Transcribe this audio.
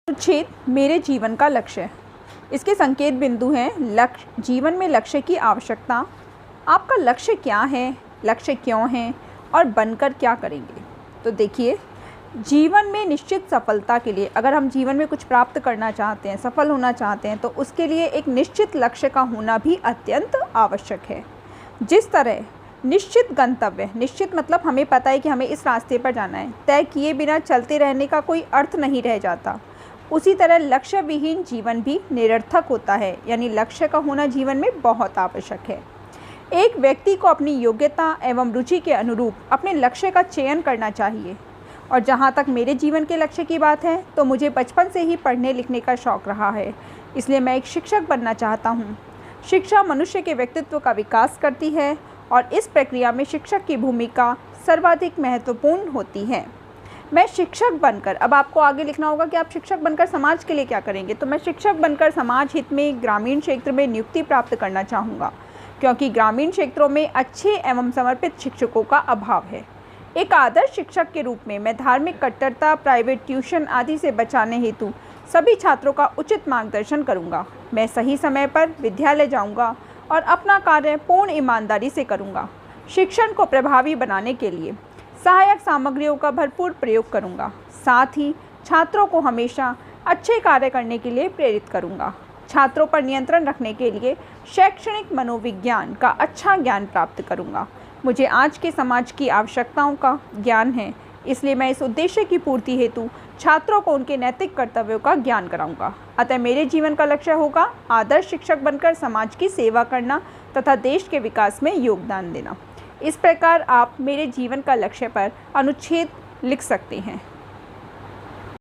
अनुच्छेद मेरे जीवन का लक्ष्य। इसके संकेत बिंदु हैं लक्ष्य, जीवन में लक्ष्य की आवश्यकता, आपका लक्ष्य क्या है, लक्ष्य क्यों है और बनकर क्या करेंगे। तो देखिए, जीवन में निश्चित सफलता के लिए, अगर हम जीवन में कुछ प्राप्त करना चाहते हैं, सफल होना चाहते हैं, तो उसके लिए एक निश्चित लक्ष्य का होना भी अत्यंत आवश्यक है। जिस तरह निश्चित गंतव्य, निश्चित मतलब हमें पता है कि हमें इस रास्ते पर जाना है, तय किए बिना चलते रहने का कोई अर्थ नहीं रह जाता, उसी तरह लक्ष्य विहीन जीवन भी निरर्थक होता है। यानी लक्ष्य का होना जीवन में बहुत आवश्यक है। एक व्यक्ति को अपनी योग्यता एवं रुचि के अनुरूप अपने लक्ष्य का चयन करना चाहिए। और जहाँ तक मेरे जीवन के लक्ष्य की बात है, तो मुझे बचपन से ही पढ़ने लिखने का शौक़ रहा है, इसलिए मैं एक शिक्षक बनना चाहता हूँ। शिक्षा मनुष्य के व्यक्तित्व का विकास करती है और इस प्रक्रिया में शिक्षक की भूमिका सर्वाधिक महत्वपूर्ण होती है। मैं शिक्षक बनकर, अब आपको आगे लिखना होगा कि आप शिक्षक बनकर समाज के लिए क्या करेंगे। तो मैं शिक्षक बनकर समाज हित में ग्रामीण क्षेत्र में नियुक्ति प्राप्त करना चाहूँगा, क्योंकि ग्रामीण क्षेत्रों में अच्छे एवं समर्पित शिक्षकों का अभाव है। एक आदर्श शिक्षक के रूप में मैं धार्मिक कट्टरता, प्राइवेट ट्यूशन आदि से बचाने हेतु सभी छात्रों का उचित मार्गदर्शन करूँगा। मैं सही समय पर विद्यालय जाऊँगा और अपना कार्य पूर्ण ईमानदारी से करूँगा। शिक्षण को प्रभावी बनाने के लिए सहायक सामग्रियों का भरपूर प्रयोग करूँगा। साथ ही छात्रों को हमेशा अच्छे कार्य करने के लिए प्रेरित करूँगा। छात्रों पर नियंत्रण रखने के लिए शैक्षणिक मनोविज्ञान का अच्छा ज्ञान प्राप्त करूँगा। मुझे आज के समाज की आवश्यकताओं का ज्ञान है, इसलिए मैं इस उद्देश्य की पूर्ति हेतु छात्रों को उनके नैतिक कर्तव्यों का ज्ञान कराऊंगा। अतः मेरे जीवन का लक्ष्य होगा आदर्श शिक्षक बनकर समाज की सेवा करना तथा देश के विकास में योगदान देना। इस प्रकार आप मेरे जीवन का लक्ष्य पर अनुच्छेद लिख सकते हैं।